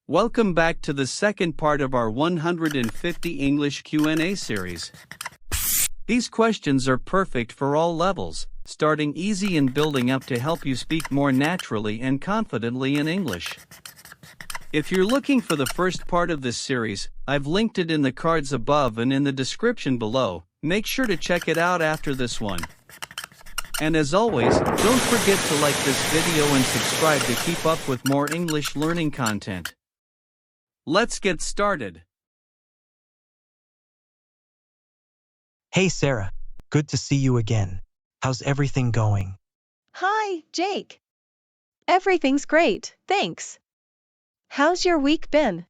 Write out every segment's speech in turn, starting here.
Welcome back to the second part of our 150 English Q&A series. These questions are perfect for all levels, starting easy and building up to help you speak more naturally and confidently in English. If you're looking for the first part of this series, I've linked it in the cards above and in the description below. Make sure to check it out after this one. And as always, don't forget to like this video and subscribe to keep up with more English learning content. Let's get started. Hey Sarah, good to see you again. How's everything going? Hi, Jake. Everything's great, thanks. How's your week been?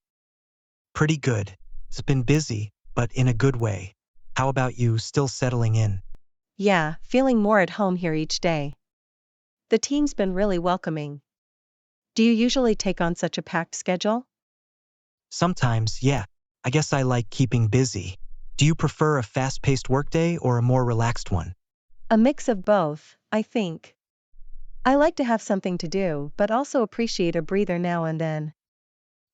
Pretty good. It's been busy, but in a good way. How about you, still settling in? Yeah, feeling more at home here each day. The team's been really welcoming. Do you usually take on such a packed schedule? Sometimes, yeah. I guess I like keeping busy. Do you prefer a fast-paced workday or a more relaxed one? A mix of both, I think. I like to have something to do, but also appreciate a breather now and then.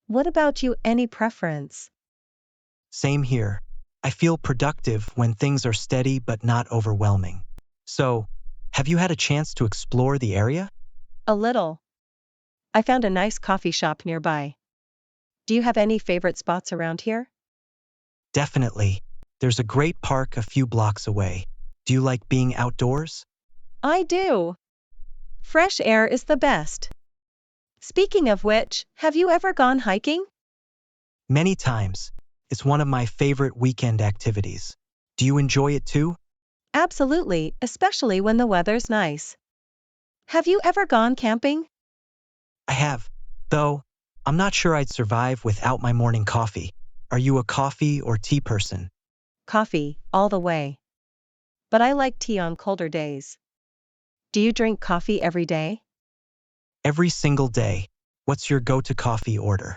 What about you, any preference? Same here. I feel productive when things are steady but not overwhelming. So, have you had a chance to explore the area? A little. I found a nice coffee shop nearby. Do you have any favorite spots around here? Definitely. There's a great park a few blocks away. Do you like being outdoors? I do. Fresh air is the best. Speaking of which, have you ever gone hiking? Many times. It's one of my favorite weekend activities. Do you enjoy it too? Absolutely, especially when the weather's nice. Have you ever gone camping? I have, though I'm not sure I'd survive without my morning coffee. Are you a coffee or tea person? Coffee, all the way. But I like tea on colder days. Do you drink coffee every day? Every single day. What's your go-to coffee order?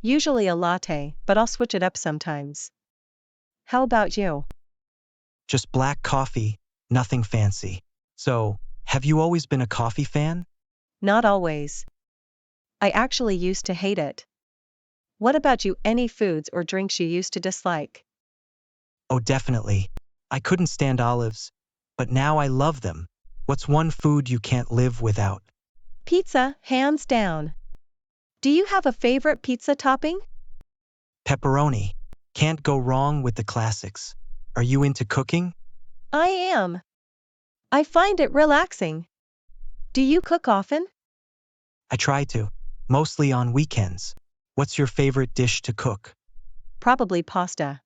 Usually a latte, but I'll switch it up sometimes. How about you? Just black coffee, nothing fancy. So, have you always been a coffee fan? Not always. I actually used to hate it. What about you, any foods or drinks you used to dislike? Oh, definitely. I couldn't stand olives, but now I love them. What's one food you can't live without? Pizza, hands down. Do you have a favorite pizza topping? Pepperoni. Can't go wrong with the classics. Are you into cooking? I am. I find it relaxing. Do you cook often? I try to, mostly on weekends. What's your favorite dish to cook? Probably pasta.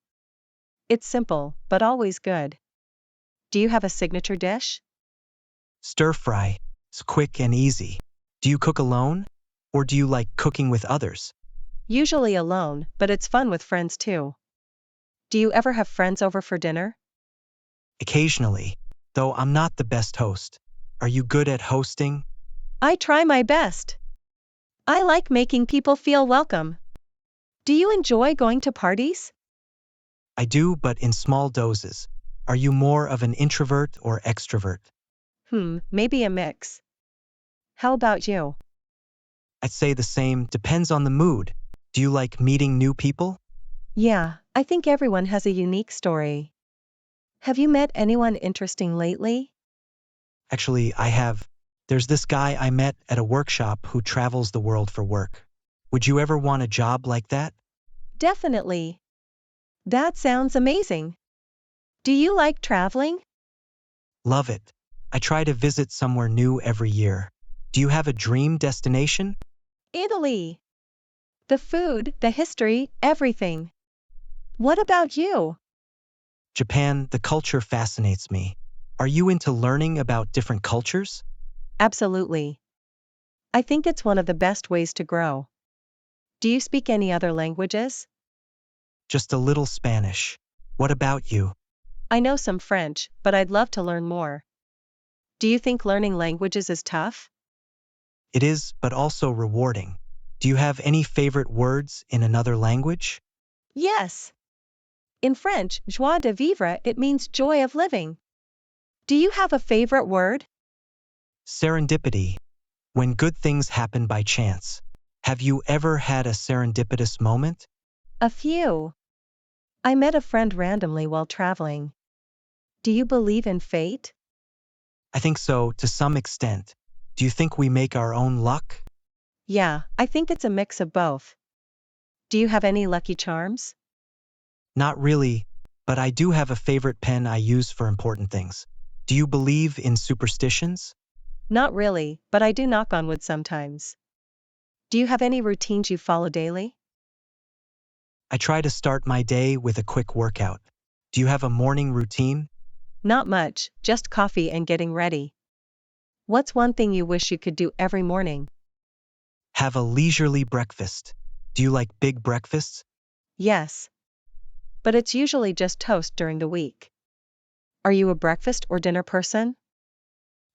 It's simple, but always good. Do you have a signature dish? Stir fry. It's quick and easy. Do you cook alone? Or do you like cooking with others? Usually alone, but it's fun with friends too. Do you ever have friends over for dinner? Occasionally, though I'm not the best host. Are you good at hosting? I try my best. I like making people feel welcome. Do you enjoy going to parties? I do, but in small doses. Are you more of an introvert or extrovert? Maybe a mix. How about you? I'd say the same, depends on the mood. Do you like meeting new people? Yeah, I think everyone has a unique story. Have you met anyone interesting lately? Actually, I have. There's this guy I met at a workshop who travels the world for work. Would you ever want a job like that? Definitely. That sounds amazing. Do you like traveling? Love it. I try to visit somewhere new every year. Do you have a dream destination? Italy. The food, the history, everything. What about you? Japan, the culture fascinates me. Are you into learning about different cultures? Absolutely. I think it's one of the best ways to grow. Do you speak any other languages? Just a little Spanish. What about you? I know some French, but I'd love to learn more. Do you think learning languages is tough? It is, but also rewarding. Do you have any favorite words in another language? Yes. In French, joie de vivre, it means joy of living. Do you have a favorite word? Serendipity. When good things happen by chance. Have you ever had a serendipitous moment? A few. I met a friend randomly while traveling. Do you believe in fate? I think so, to some extent. Do you think we make our own luck? Yeah, I think it's a mix of both. Do you have any lucky charms? Not really, but I do have a favorite pen I use for important things. Do you believe in superstitions? Not really, but I do knock on wood sometimes. Do you have any routines you follow daily? I try to start my day with a quick workout. Do you have a morning routine? Not much, just coffee and getting ready. What's one thing you wish you could do every morning? Have a leisurely breakfast. Do you like big breakfasts? Yes, but it's usually just toast during the week. Are you a breakfast or dinner person?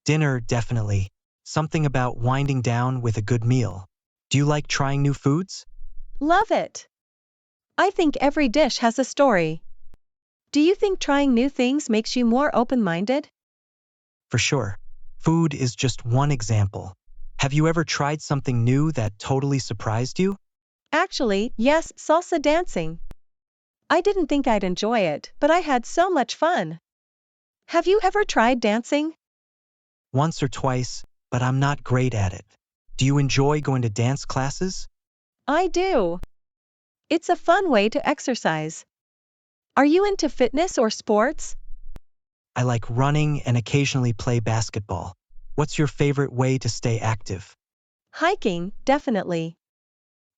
Dinner, definitely. Something about winding down with a good meal. Do you like trying new foods? Love it! I think every dish has a story. Do you think trying new things makes you more open-minded? For sure. Food is just one example. Have you ever tried something new that totally surprised you? Actually, yes, salsa dancing. I didn't think I'd enjoy it, but I had so much fun. Have you ever tried dancing? Once or twice, but I'm not great at it. Do you enjoy going to dance classes? I do. It's a fun way to exercise. Are you into fitness or sports? I like running and occasionally play basketball. What's your favorite way to stay active? Hiking, definitely.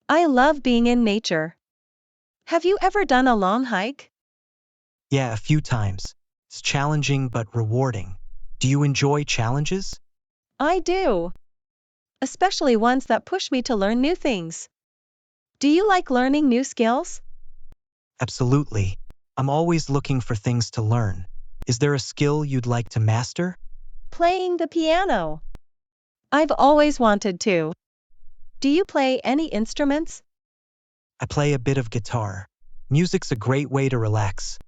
I love being in nature. Have you ever done a long hike? Yeah, a few times. It's challenging but rewarding. Do you enjoy challenges? I do. Especially ones that push me to learn new things. Do you like learning new skills? Absolutely. I'm always looking for things to learn. Is there a skill you'd like to master? Playing the piano. I've always wanted to. Do you play any instruments? I play a bit of guitar. Music's a great way to relax,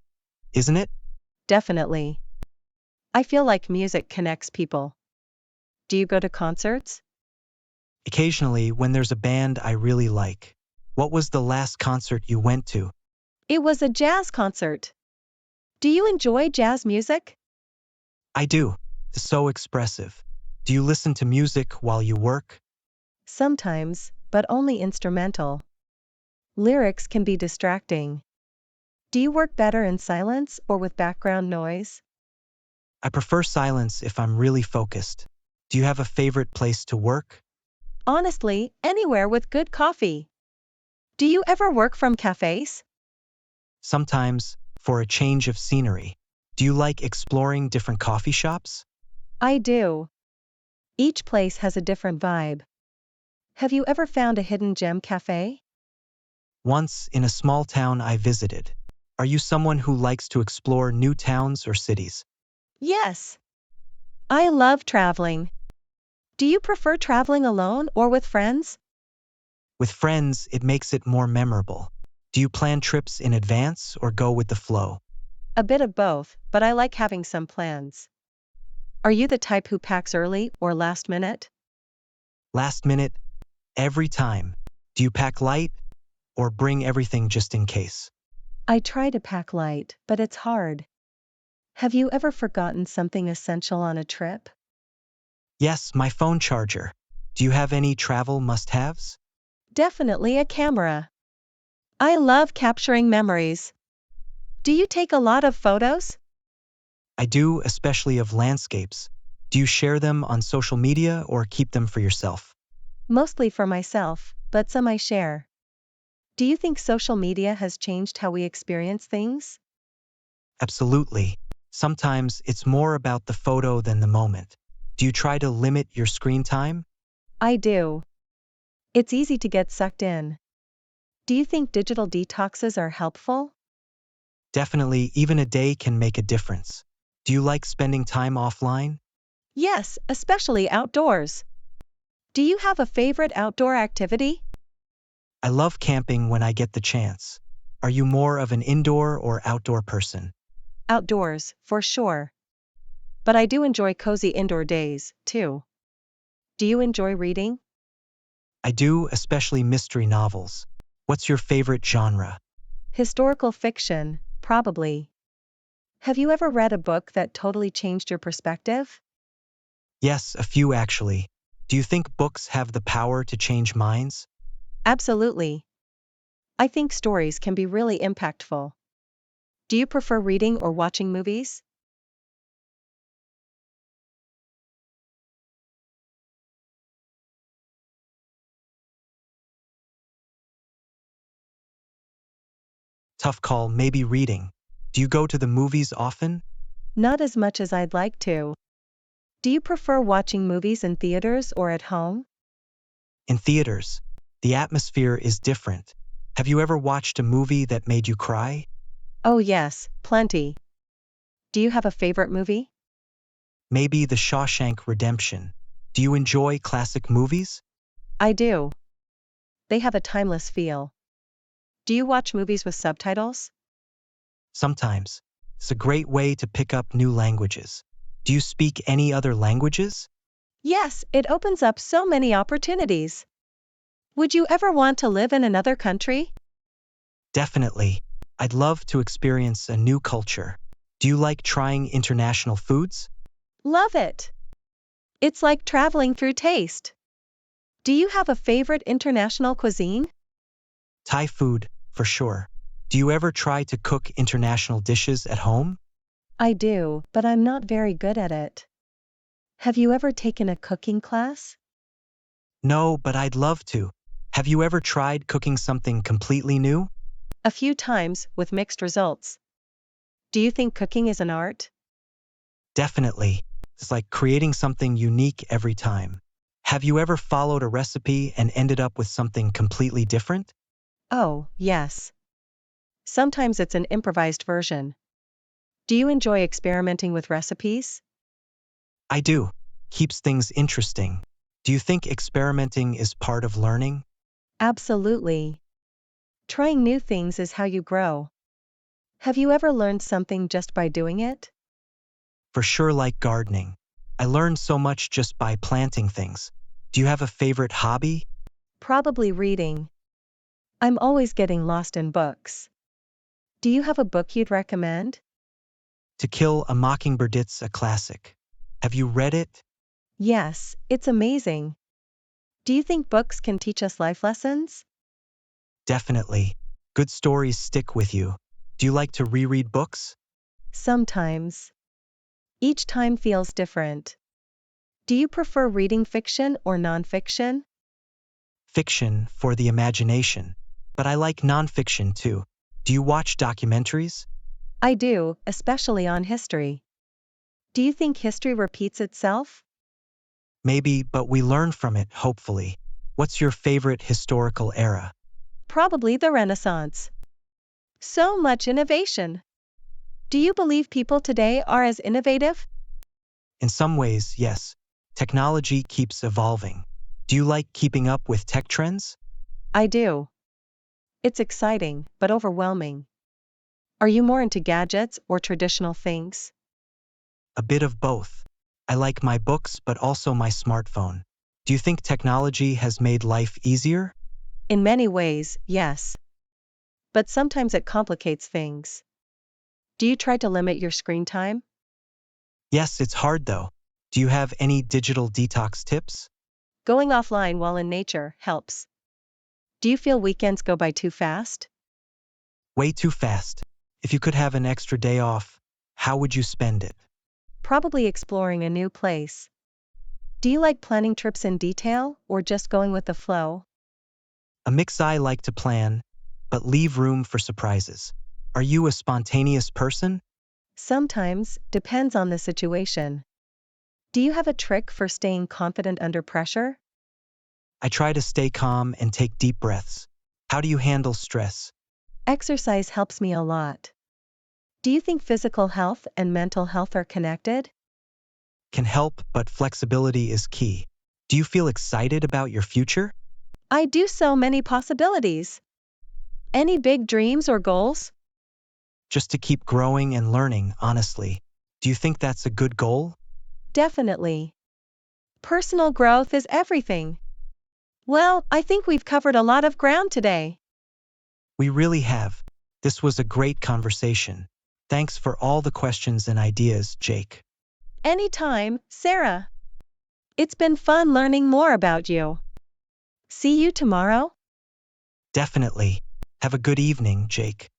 isn't it? Definitely. I feel like music connects people. Do you go to concerts? Occasionally, when there's a band I really like. What was the last concert you went to? It was a jazz concert. Do you enjoy jazz music? I do. It's so expressive. Do you listen to music while you work? Sometimes, but only instrumental. Lyrics can be distracting. Do you work better in silence or with background noise? I prefer silence if I'm really focused. Do you have a favorite place to work? Honestly, anywhere with good coffee. Do you ever work from cafes? Sometimes, for a change of scenery. Do you like exploring different coffee shops? I do. Each place has a different vibe. Have you ever found a hidden gem cafe? Once, in a small town I visited. Are you someone who likes to explore new towns or cities? Yes. I love traveling. Do you prefer traveling alone or with friends? With friends, it makes it more memorable. Do you plan trips in advance or go with the flow? A bit of both, but I like having some plans. Are you the type who packs early or last minute? Last minute, every time. Do you pack light or bring everything just in case? I try to pack light, but it's hard. Have you ever forgotten something essential on a trip? Yes, my phone charger. Do you have any travel must-haves? Definitely a camera. I love capturing memories. Do you take a lot of photos? I do, especially of landscapes. Do you share them on social media or keep them for yourself? Mostly for myself, but some I share. Do you think social media has changed how we experience things? Absolutely. Sometimes it's more about the photo than the moment. Do you try to limit your screen time? I do. It's easy to get sucked in. Do you think digital detoxes are helpful? Definitely, even a day can make a difference. Do you like spending time offline? Yes, especially outdoors. Do you have a favorite outdoor activity? I love camping when I get the chance. Are you more of an indoor or outdoor person? Outdoors, for sure. But I do enjoy cozy indoor days, too. Do you enjoy reading? I do, especially mystery novels. What's your favorite genre? Historical fiction, probably. Have you ever read a book that totally changed your perspective? Yes, a few actually. Do you think books have the power to change minds? Absolutely. I think stories can be really impactful. Do you prefer reading or watching movies? Tough call, maybe reading. Do you go to the movies often? Not as much as I'd like to. Do you prefer watching movies in theaters or at home? In theaters, the atmosphere is different. Have you ever watched a movie that made you cry? Oh, yes, plenty. Do you have a favorite movie? Maybe The Shawshank Redemption. Do you enjoy classic movies? I do. They have a timeless feel. Do you watch movies with subtitles? Sometimes. It's a great way to pick up new languages. Do you speak any other languages? Yes, it opens up so many opportunities. Would you ever want to live in another country? Definitely. I'd love to experience a new culture. Do you like trying international foods? Love it. It's like traveling through taste. Do you have a favorite international cuisine? Thai food, for sure. Do you ever try to cook international dishes at home? I do, but I'm not very good at it. Have you ever taken a cooking class? No, but I'd love to. Have you ever tried cooking something completely new? A few times, with mixed results. Do you think cooking is an art? Definitely. It's like creating something unique every time. Have you ever followed a recipe and ended up with something completely different? Oh, yes. Sometimes it's an improvised version. Do you enjoy experimenting with recipes? I do. Keeps things interesting. Do you think experimenting is part of learning? Absolutely. Trying new things is how you grow. Have you ever learned something just by doing it? For sure, like gardening. I learned so much just by planting things. Do you have a favorite hobby? Probably reading. I'm always getting lost in books. Do you have a book you'd recommend? To Kill a Mockingbird, it's a classic. Have you read it? Yes, it's amazing. Do you think books can teach us life lessons? Definitely. Good stories stick with you. Do you like to reread books? Sometimes. Each time feels different. Do you prefer reading fiction or nonfiction? Fiction for the imagination. But I like nonfiction too. Do you watch documentaries? I do, especially on history. Do you think history repeats itself? Maybe, but we learn from it, hopefully. What's your favorite historical era? Probably the Renaissance. So much innovation. Do you believe people today are as innovative? In some ways, yes. Technology keeps evolving. Do you like keeping up with tech trends? I do. It's exciting, but overwhelming. Are you more into gadgets or traditional things? A bit of both. I like my books, but also my smartphone. Do you think technology has made life easier? In many ways, yes. But sometimes it complicates things. Do you try to limit your screen time? Yes, it's hard though. Do you have any digital detox tips? Going offline while in nature helps. Do you feel weekends go by too fast? Way too fast. If you could have an extra day off, how would you spend it? Probably exploring a new place. Do you like planning trips in detail or just going with the flow? A mix. I like to plan, but leave room for surprises. Are you a spontaneous person? Sometimes, depends on the situation. Do you have a trick for staying confident under pressure? I try to stay calm and take deep breaths. How do you handle stress? Exercise helps me a lot. Do you think physical health and mental health are connected? Can help, but flexibility is key. Do you feel excited about your future? I do, so many possibilities. Any big dreams or goals? Just to keep growing and learning, honestly. Do you think that's a good goal? Definitely. Personal growth is everything. Well, I think we've covered a lot of ground today. We really have. This was a great conversation. Thanks for all the questions and ideas, Jake. Anytime, Sarah. It's been fun learning more about you. See you tomorrow? Definitely. Have a good evening, Jake.